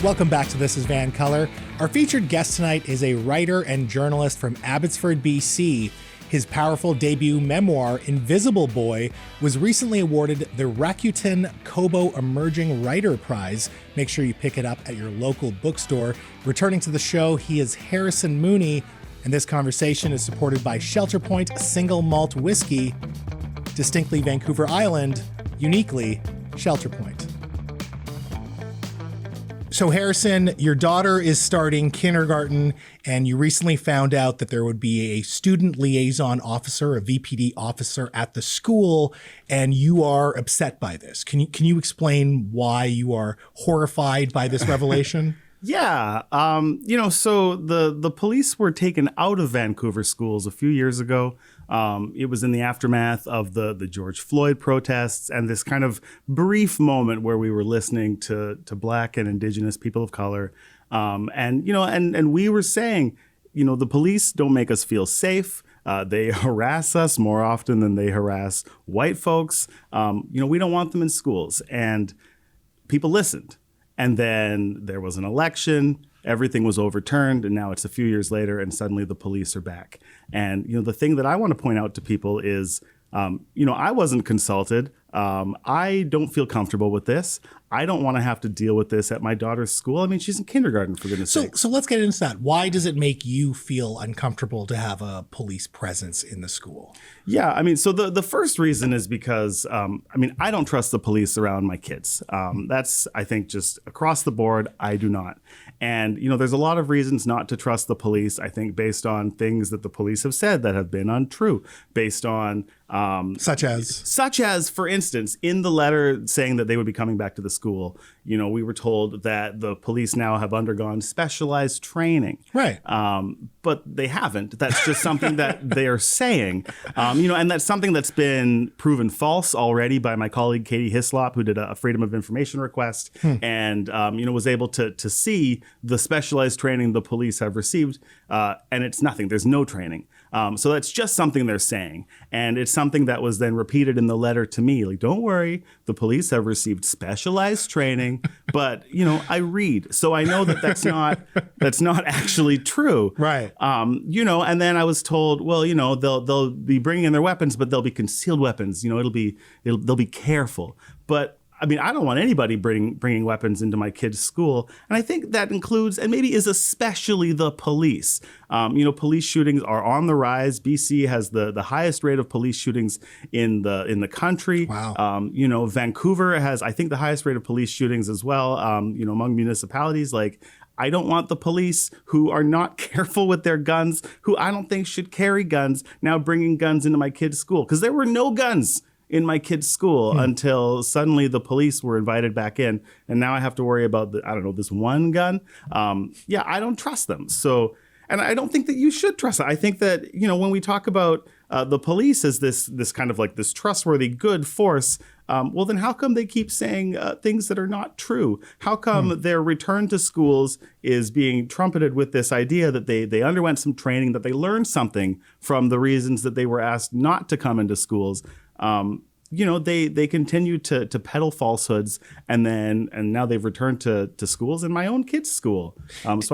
Welcome back to This is VANCOLOUR. Our featured guest tonight is a writer and journalist from Abbotsford, BC. His powerful debut memoir, Invisible Boy, was recently awarded the Rakuten Kobo Emerging Writer Prize. Make sure you pick it up at your local bookstore. Returning to the show, he is Harrison Mooney, and this conversation is supported by Shelter Point Single Malt Whiskey, distinctly Vancouver Island, uniquely Shelter Point. So Harrison, your daughter is starting kindergarten, and you recently found out that there would be a student liaison officer, a VPD officer at the school, and you are upset by this. Can you explain why you are horrified by this revelation? Yeah. So the police were taken out of Vancouver schools a few years ago. It was in the aftermath of the George Floyd protests and this kind of brief moment where we were listening to Black and Indigenous people of color. And we were saying, the police don't make us feel safe. They harass us more often than they harass white folks. We don't want them in schools. And people listened. And then there was an election, everything was overturned, and now it's a few years later, and suddenly the police are back. And, the thing that I want to point out to people is, I wasn't consulted. I don't feel comfortable with this. I don't want to have to deal with this at my daughter's school. I mean, she's in kindergarten, for goodness sake. So let's get into that. Why does it make you feel uncomfortable to have a police presence in the school? Yeah, so the first reason is because, I don't trust the police around my kids. That's, I think, just across the board, I do not. And, there's a lot of reasons not to trust the police, I think, based on things that the police have said that have been untrue, based on... Such as, for instance, in the letter saying that they would be coming back to the school, we were told that the police now have undergone specialized training. Right. But they haven't. That's just something that they are saying. And that's something that's been proven false already by my colleague, Katie Hislop, who did a Freedom of Information request and, was able to see the specialized training the police have received. And it's nothing. There's no training. So that's just something they're saying. And it's something that was then repeated in the letter to me. Like, don't worry, the police have received specialized training. But, I read. So I know that that's not actually true. Right. And then I was told, well, they'll be bringing in their weapons, but they'll be concealed weapons. They'll be careful. But I don't want anybody bringing weapons into my kid's school. And I think that includes, and maybe is especially, the police. Police shootings are on the rise. BC has the highest rate of police shootings in the country. Wow. Vancouver has, I think, the highest rate of police shootings as well, among municipalities. Like, I don't want the police who are not careful with their guns, who I don't think should carry guns, now bringing guns into my kid's school. Because there were no guns in my kid's school until suddenly the police were invited back in. And now I have to worry about, this one gun. I don't trust them. So, and I don't think that you should trust them. I think that, when we talk about the police as this kind of like this trustworthy, good force, well, then how come they keep saying things that are not true? How come their return to schools is being trumpeted with this idea that they underwent some training, that they learned something from the reasons that they were asked not to come into schools? They continue to peddle falsehoods, and now they've returned to schools, in my own kid's school.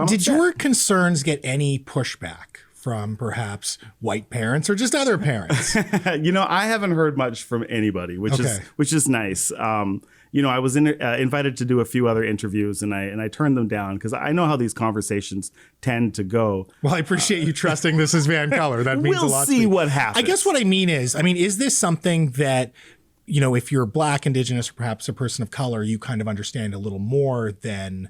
Did your concerns get any pushback from perhaps white parents or just other parents? I haven't heard much from anybody, which is nice. I was invited to do a few other interviews, and I turned them down because I know how these conversations tend to go. Well, I appreciate you trusting This is VANCOLOUR. That means a lot. We'll see what happens. I guess what I mean is this something that, if you're Black, Indigenous, or perhaps a person of color, you kind of understand a little more than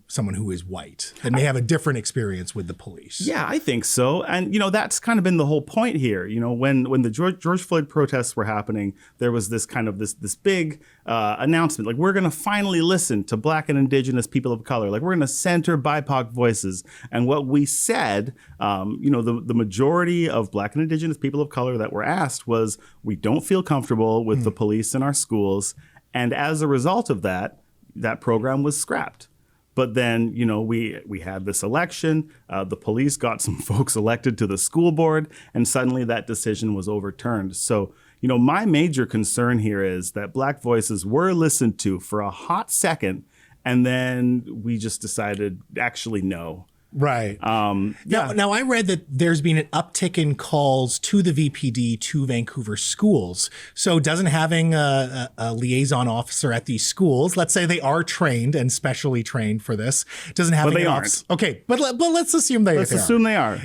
someone who is white that may have a different experience with the police? Yeah, I think so. And, that's kind of been the whole point here. When the George Floyd protests were happening, there was this kind of this big announcement, like, we're going to finally listen to Black and Indigenous people of color. Like, we're going to center BIPOC voices. And what we said, the majority of Black and Indigenous people of color that were asked was, we don't feel comfortable with the police in our schools. And as a result of that program was scrapped. But then, we had this election, the police got some folks elected to the school board, and suddenly that decision was overturned. So, my major concern here is that Black voices were listened to for a hot second, And then we just decided, actually, no. Right. Yeah. Now, I read that there's been an uptick in calls to the VPD to Vancouver schools. So doesn't having a liaison officer at these schools, let's say they are trained and specially trained for this, doesn't having they an aren't. officer. Okay, but let's assume they are.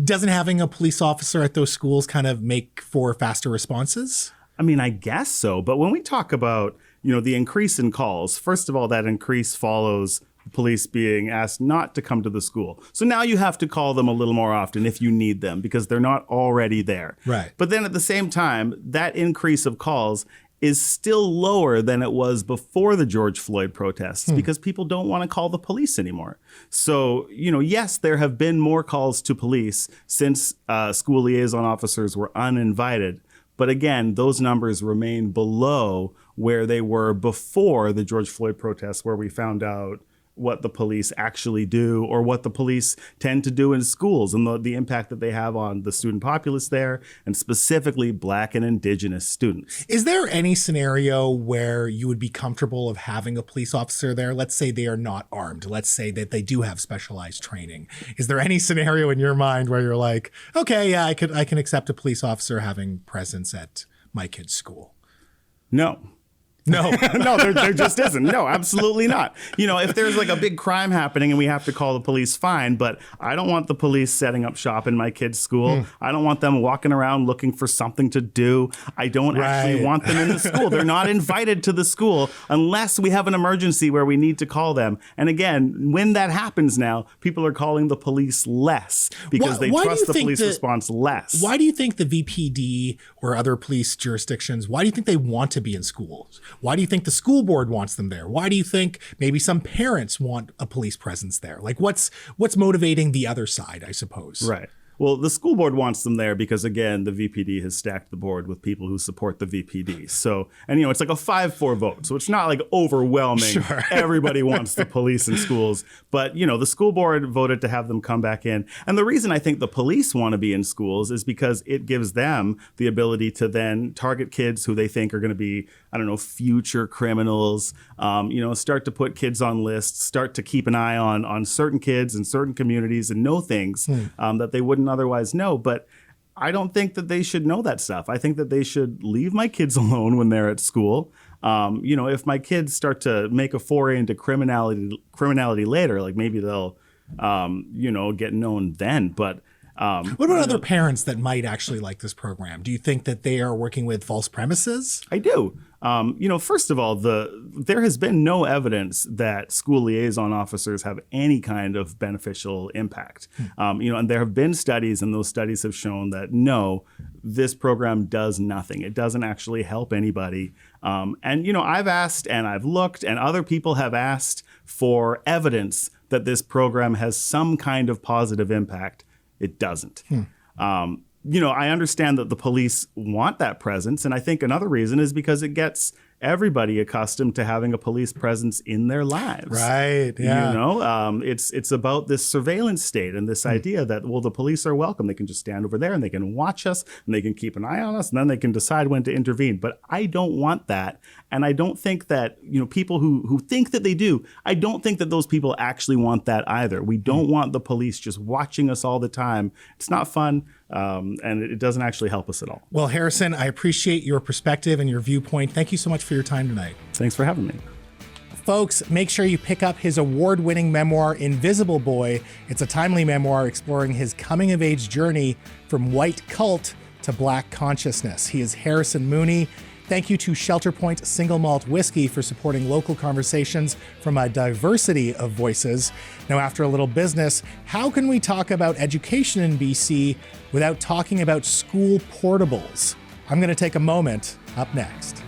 Doesn't having a police officer at those schools kind of make for faster responses? I mean, I guess so. But when we talk about, the increase in calls, first of all, that increase follows police being asked not to come to the school. So now you have to call them a little more often if you need them because they're not already there. Right. But then at the same time, that increase of calls is still lower than it was before the George Floyd protests because people don't want to call the police anymore. So, yes, there have been more calls to police since school liaison officers were uninvited. But again, those numbers remain below where they were before the George Floyd protests, where we found out what the police actually do or what the police tend to do in schools and the impact that they have on the student populace there and specifically Black and Indigenous students. Is there any scenario where you would be comfortable of having a police officer there? Let's say they are not armed. Let's say that they do have specialized training. Is there any scenario in your mind where you're like, okay, yeah, I can accept a police officer having presence at my kid's school? No. No, there just isn't. No, absolutely not. If there's like a big crime happening and we have to call the police, fine. But I don't want the police setting up shop in my kid's school. I don't want them walking around looking for something to do. I don't actually want them in the school. They're not invited to the school unless we have an emergency where we need to call them. And again, when that happens now, people are calling the police less because they trust the police response less. Why do you think the VPD or other police jurisdictions, why do you think they want to be in schools? Why do you think the school board wants them there? Why do you think maybe some parents want a police presence there? Like what's motivating the other side, I suppose? Right. Well, the school board wants them there because, again, the VPD has stacked the board with people who support the VPD. So, and it's like a 5-4 vote. So it's not like overwhelming. Sure. Everybody wants the police in schools. But, the school board voted to have them come back in. And the reason I think the police want to be in schools is because it gives them the ability to then target kids who they think are going to be, future criminals, start to put kids on lists, start to keep an eye on certain kids in certain communities and know things that they wouldn't otherwise know. But I don't think that they should know that stuff. I think that they should leave my kids alone when they're at school. If my kids start to make a foray into criminality later, like maybe they'll, get known then. But what about other parents that might actually like this program? Do you think that they are working with false premises? I do. First of all, there has been no evidence that school liaison officers have any kind of beneficial impact. And there have been studies, and those studies have shown that no, this program does nothing. It doesn't actually help anybody. I've asked and I've looked, and other people have asked for evidence that this program has some kind of positive impact. It doesn't. I understand that the police want that presence. And I think another reason is because it gets everybody accustomed to having a police presence in their lives. Right. Yeah. It's about this surveillance state and this idea that, well, the police are welcome. They can just stand over there and they can watch us and they can keep an eye on us and then they can decide when to intervene. But I don't want that. And I don't think that, people who think that they do, I don't think that those people actually want that either. We don't want the police just watching us all the time. It's not fun. And it doesn't actually help us at all. Well, Harrison, I appreciate your perspective and your viewpoint. Thank you so much for your time tonight. Thanks for having me. Folks, make sure you pick up his award-winning memoir, Invisible Boy. It's a timely memoir exploring his coming-of-age journey from white cult to Black consciousness. He is Harrison Mooney. Thank you to Shelter Point Single Malt Whiskey for supporting local conversations from a diversity of voices. Now, after a little business, how can we talk about education in BC without talking about school portables? I'm going to take a moment up next.